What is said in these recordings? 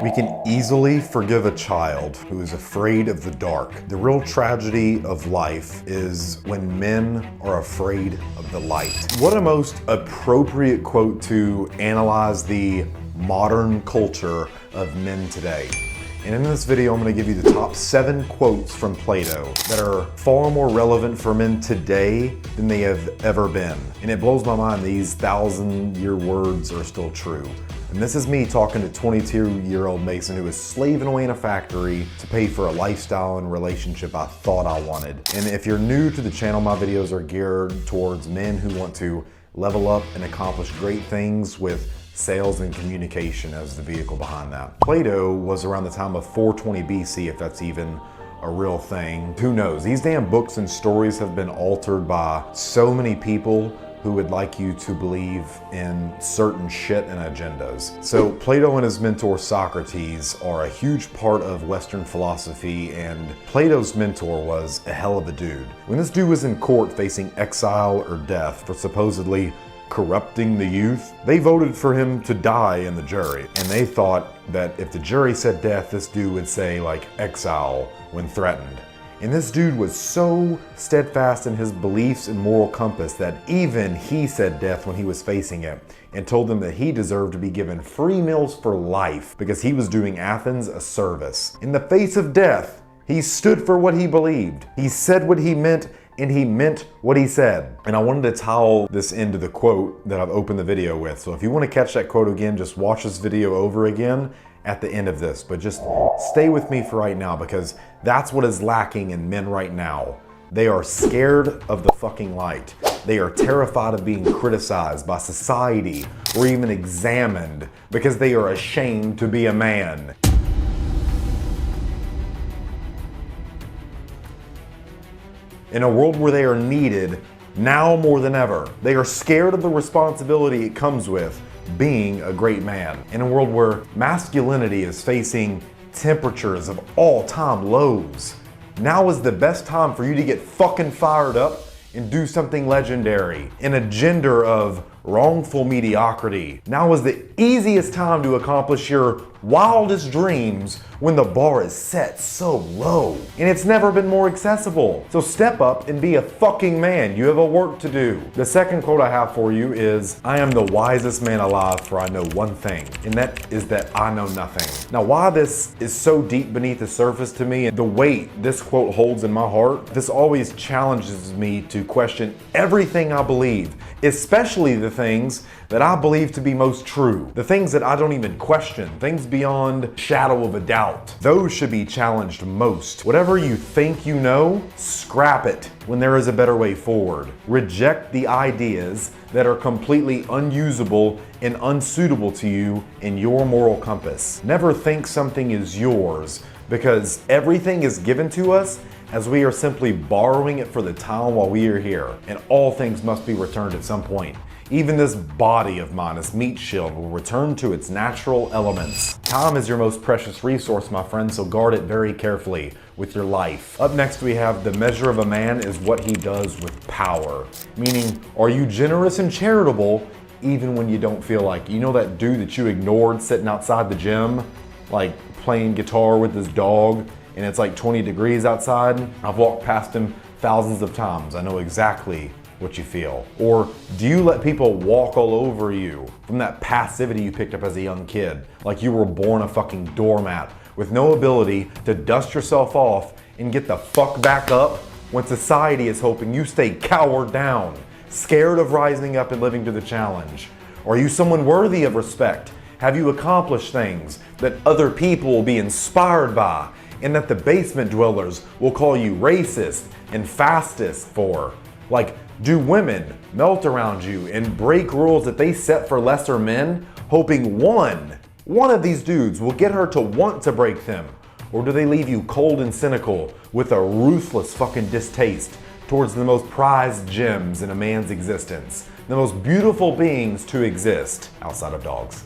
We can easily forgive a child who is afraid of the dark. The real tragedy of life is when men are afraid of the light. What a most appropriate quote to analyze the modern culture of men today. And in this video, I'm going to give you the top 7 quotes from Plato that are far more relevant for men today than they have ever been. And it blows my mind these 1,000-year words are still true. And this is me talking to 22-year-old Mason who was slaving away in a factory to pay for a lifestyle and relationship I thought I wanted. And if you're new to the channel, my videos are geared towards men who want to level up and accomplish great things with sales and communication as the vehicle behind that. Plato was around the time of 420 BC, if that's even a real thing. Who knows? These damn books and stories have been altered by so many people who would like you to believe in certain shit and agendas. So Plato and his mentor Socrates are a huge part of Western philosophy, and Plato's mentor was a hell of a dude. When this dude was in court facing exile or death for supposedly corrupting the youth, they voted for him to die in the jury. And they thought that if the jury said death, this dude would say like exile when threatened. And this dude was so steadfast in his beliefs and moral compass that even he said death when he was facing it and told them that he deserved to be given free meals for life because he was doing Athens a service. In the face of death, he stood for what he believed. He said what he meant, and he meant what he said. And I wanted to tie this into the quote that I've opened the video with. So if you want to catch that quote again, just watch this video over again at the end of this, but just stay with me for right now because that's what is lacking in men right now. They are scared of the fucking light. They are terrified of being criticized by society or even examined because they are ashamed to be a man. In a world where they are needed now more than ever, they are scared of the responsibility it comes with being a great man. In a world where masculinity is facing temperatures of all-time lows, now is the best time for you to get fucking fired up and do something legendary. In a gender of wrongful mediocrity, now is the easiest time to accomplish your wildest dreams when the bar is set so low. And it's never been more accessible. So step up and be a fucking man. You have a work to do. The second quote I have for you is, I am the wisest man alive, for I know one thing, and that is that I know nothing. Now, why this is so deep beneath the surface to me and the weight this quote holds in my heart, this always challenges me to question everything I believe, especially the things that I believe to be most true, the things that I don't even question, things beyond shadow of a doubt. Those should be challenged most. Whatever you think you know, scrap it when there is a better way forward. Reject the ideas that are completely unusable and unsuitable to you in your moral compass. Never think something is yours, because everything is given to us as we are simply borrowing it for the time while we are here, and all things must be returned at some point. Even this body of mine, this meat shield, will return to its natural elements. Time is your most precious resource, my friend, so guard it very carefully with your life. Up next, we have the measure of a man is what he does with power. Meaning, are you generous and charitable even when you don't feel like it? You know that dude that you ignored sitting outside the gym, like playing guitar with his dog, and it's like 20 degrees outside? I've walked past him thousands of times. I know exactly what you feel. Or do you let people walk all over you from that passivity you picked up as a young kid? Like you were born a fucking doormat with no ability to dust yourself off and get the fuck back up when society is hoping you stay cowered down, scared of rising up and living to the challenge? Are you someone worthy of respect? Have you accomplished things that other people will be inspired by and that the basement dwellers will call you racist and fastest for? Like, do women melt around you and break rules that they set for lesser men, hoping one of these dudes will get her to want to break them? Or do they leave you cold and cynical with a ruthless fucking distaste towards the most prized gems in a man's existence, the most beautiful beings to exist outside of dogs?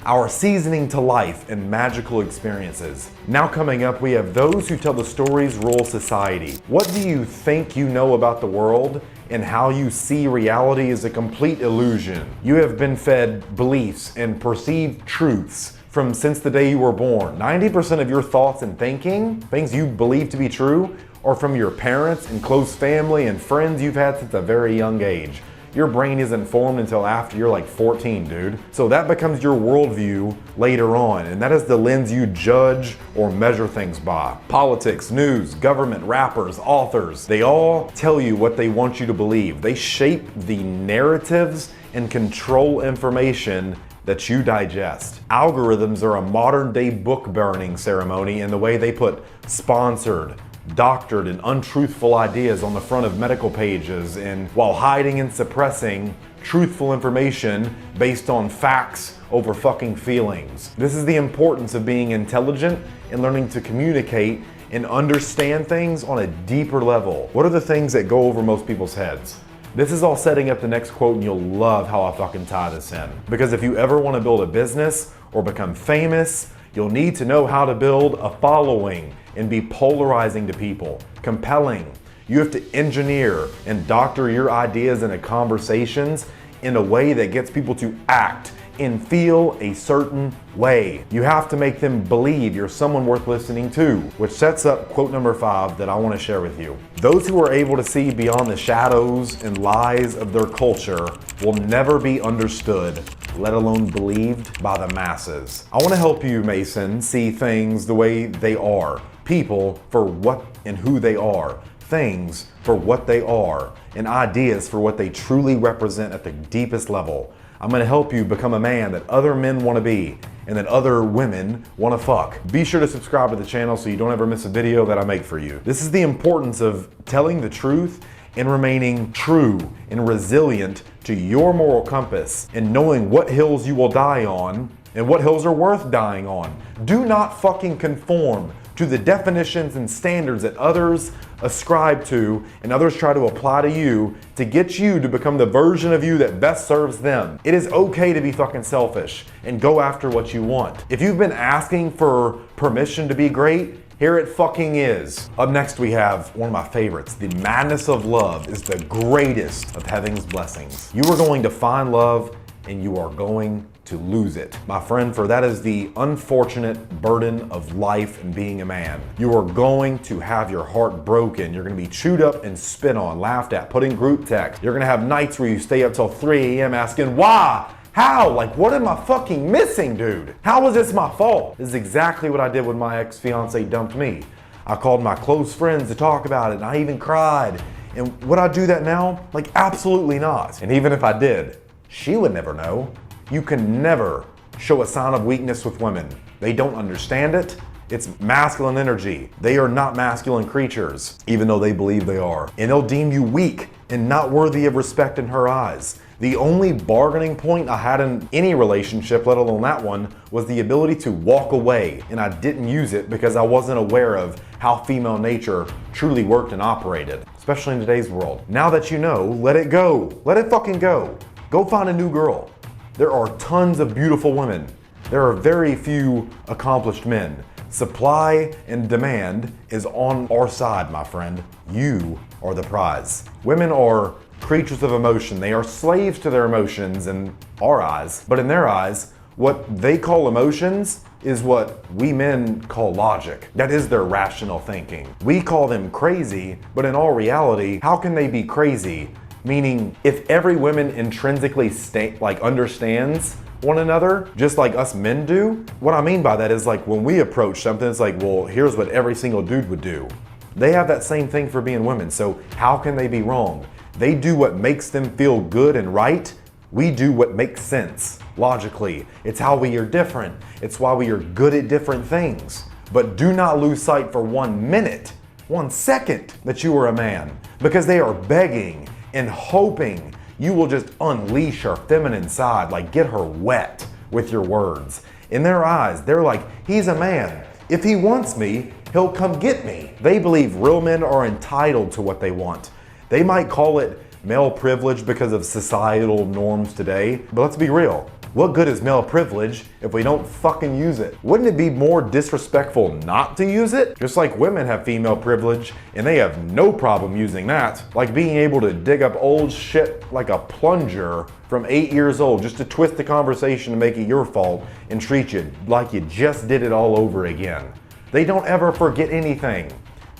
Our seasoning to life and magical experiences. Now coming up, we have those who tell the stories rule society. What do you think you know about the world and how you see reality is a complete illusion? You have been fed beliefs and perceived truths from since the day you were born. 90% of your thoughts and thinking, things you believe to be true, are from your parents and close family and friends you've had since a very young age. Your brain isn't formed until after you're like 14, dude. So that becomes your worldview later on, and that is the lens you judge or measure things by. Politics, news, government, rappers, authors, they all tell you what they want you to believe. They shape the narratives and control information that you digest. Algorithms are a modern day book burning ceremony in the way they put sponsored, doctored, and untruthful ideas on the front of medical pages, and while hiding and suppressing truthful information based on facts over fucking feelings. This is the importance of being intelligent and learning to communicate and understand things on a deeper level. What are the things that go over most people's heads? This is all setting up the next quote, and you'll love how I fucking tie this in. Because if you ever want to build a business or become famous, you'll need to know how to build a following and be polarizing to people, compelling. You have to engineer and doctor your ideas into conversations in a way that gets people to act and feel a certain way. You have to make them believe you're someone worth listening to, which sets up quote number 5 that I want to share with you. Those who are able to see beyond the shadows and lies of their culture will never be understood, let alone believed by the masses. I want to help you, Mason, see things the way they are. People for what and who they are. Things for what they are. And ideas for what they truly represent at the deepest level. I'm going to help you become a man that other men want to be and that other women want to fuck. Be sure to subscribe to the channel so you don't ever miss a video that I make for you. This is the importance of telling the truth and remaining true and resilient to your moral compass and knowing what hills you will die on and what hills are worth dying on. Do not fucking conform to the definitions and standards that others ascribe to and others try to apply to you to get you to become the version of you that best serves them. It is okay to be fucking selfish and go after what you want. If you've been asking for permission to be great, here it fucking is. Up next we have one of my favorites. The madness of love is the greatest of heaven's blessings. You are going to find love and you are going to lose it. My friend, for that is the unfortunate burden of life and being a man. You are going to have your heart broken. You're gonna be chewed up and spit on, laughed at, put in group text. You're gonna have nights where you stay up till 3 a.m. asking, why? How? Like, what am I fucking missing, dude? How was this my fault? This is exactly what I did when my ex-fiance dumped me. I called my close friends to talk about it, and I even cried. And would I do that now? Like, absolutely not. And even if I did, she would never know. You can never show a sign of weakness with women. They don't understand it. It's masculine energy. They are not masculine creatures, even though they believe they are. And they'll deem you weak and not worthy of respect in her eyes. The only bargaining point I had in any relationship, let alone that one, was the ability to walk away. And I didn't use it because I wasn't aware of how female nature truly worked and operated, especially in today's world. Now that you know, let it go. Let it fucking go. Go find a new girl. There are tons of beautiful women. There are very few accomplished men. Supply and demand is on our side, my friend. You are the prize. Women are creatures of emotion. They are slaves to their emotions in our eyes. But in their eyes, what they call emotions is what we men call logic. That is their rational thinking. We call them crazy, but in all reality, how can they be crazy? Meaning, if every woman intrinsically understands one another, just like us men do, what I mean by that is like when we approach something, it's like, well, here's what every single dude would do. They have that same thing for being women, so how can they be wrong? They do what makes them feel good and right. We do what makes sense, logically. It's how we are different. It's why we are good at different things. But do not lose sight for 1 minute, 1 second that you are a man, because they are begging and hoping you will just unleash her feminine side, like get her wet with your words. In their eyes, they're like, he's a man. If he wants me, he'll come get me. They believe real men are entitled to what they want. They might call it male privilege because of societal norms today, but let's be real. What good is male privilege if we don't fucking use it? Wouldn't it be more disrespectful not to use it? Just like women have female privilege and they have no problem using that. Like being able to dig up old shit like a plunger from 8 years old just to twist the conversation to make it your fault and treat you like you just did it all over again. They don't ever forget anything.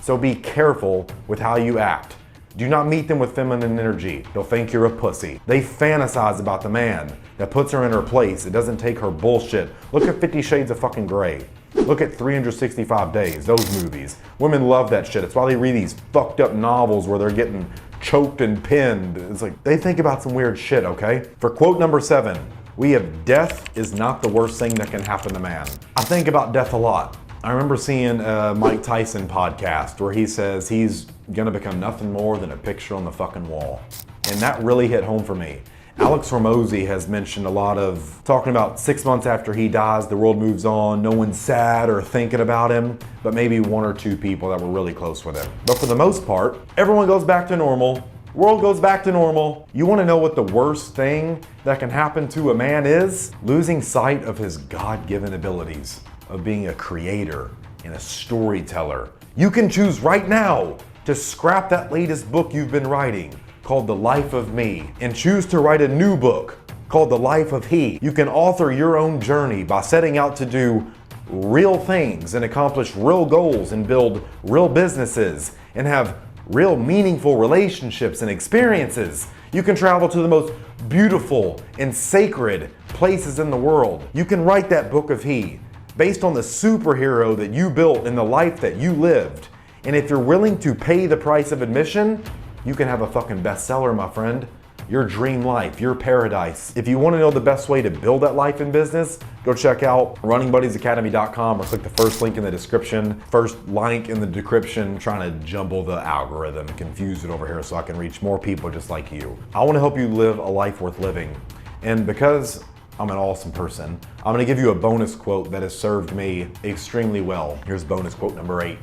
So be careful with how you act. Do not meet them with feminine energy. They'll think you're a pussy. They fantasize about the man that puts her in her place. It doesn't take her bullshit. Look at 50 Shades of fucking Grey. Look at 365 Days, those movies. Women love that shit. It's why they read these fucked up novels where they're getting choked and pinned. It's like, they think about some weird shit, okay? For quote number 7, we have death is not the worst thing that can happen to man. I think about death a lot. I remember seeing a Mike Tyson podcast where he says he's gonna become nothing more than a picture on the fucking wall. And that really hit home for me. Alex Hormozy has mentioned a lot of talking about 6 months after he dies, the world moves on, no one's sad or thinking about him, but maybe 1 or 2 people that were really close with him. But for the most part, everyone goes back to normal. World goes back to normal. You wanna know what the worst thing that can happen to a man is? Losing sight of his God-given abilities of being a creator and a storyteller. You can choose right now to scrap that latest book you've been writing called The Life of Me and choose to write a new book called The Life of He. You can author your own journey by setting out to do real things and accomplish real goals and build real businesses and have real meaningful relationships and experiences. You can travel to the most beautiful and sacred places in the world. You can write that book of He based on the superhero that you built in the life that you lived. And if you're willing to pay the price of admission, you can have a fucking bestseller, my friend. Your dream life, your paradise. If you want to know the best way to build that life in business, go check out runningbuddiesacademy.com or click the first link in the description. First link in the description, trying to jumble the algorithm, confuse it over here so I can reach more people just like you. I want to help you live a life worth living. And because I'm an awesome person, I'm gonna give you a bonus quote that has served me extremely well. Here's bonus quote number 8.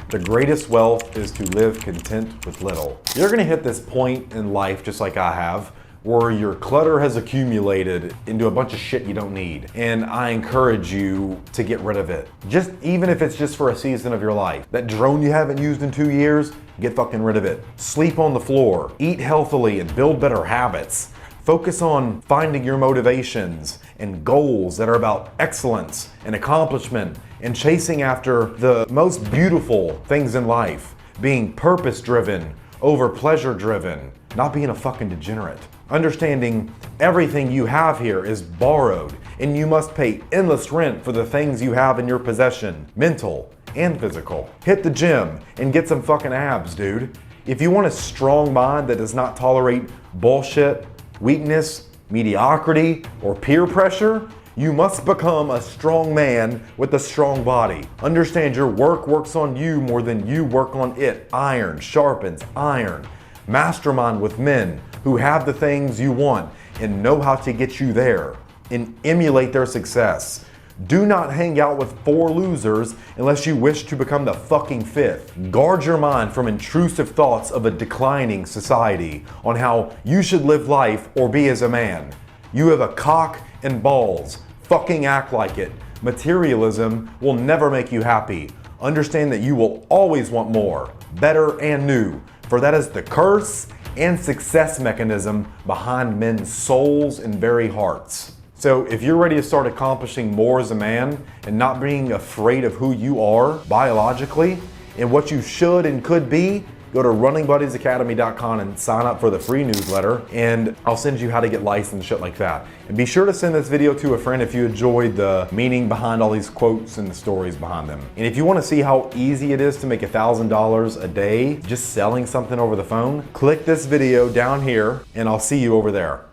The greatest wealth is to live content with little. You're gonna hit this point in life, just like I have, where your clutter has accumulated into a bunch of shit you don't need. And I encourage you to get rid of it. Just even if it's just for a season of your life. That drone you haven't used in 2 years, get fucking rid of it. Sleep on the floor, eat healthily and build better habits. Focus on finding your motivations and goals that are about excellence and accomplishment and chasing after the most beautiful things in life. Being purpose-driven over pleasure-driven, not being a fucking degenerate. Understanding everything you have here is borrowed and you must pay endless rent for the things you have in your possession, mental and physical. Hit the gym and get some fucking abs, dude. If you want a strong mind that does not tolerate bullshit, weakness, mediocrity, or peer pressure, you must become a strong man with a strong body. Understand your work works on you more than you work on it. Iron sharpens iron. Mastermind with men who have the things you want and know how to get you there and emulate their success. Do not hang out with 4 losers unless you wish to become the fucking 5th. Guard your mind from intrusive thoughts of a declining society on how you should live life or be as a man. You have a cock and balls. Fucking act like it. Materialism will never make you happy. Understand that you will always want more, better and new, for that is the curse and success mechanism behind men's souls and very hearts. So if you're ready to start accomplishing more as a man and not being afraid of who you are biologically and what you should and could be, go to runningbuddiesacademy.com and sign up for the free newsletter, and I'll send you how to get licensed, shit like that. And be sure to send this video to a friend if you enjoyed the meaning behind all these quotes and the stories behind them. And if you want to see how easy it is to make $1,000 a day just selling something over the phone, click this video down here and I'll see you over there.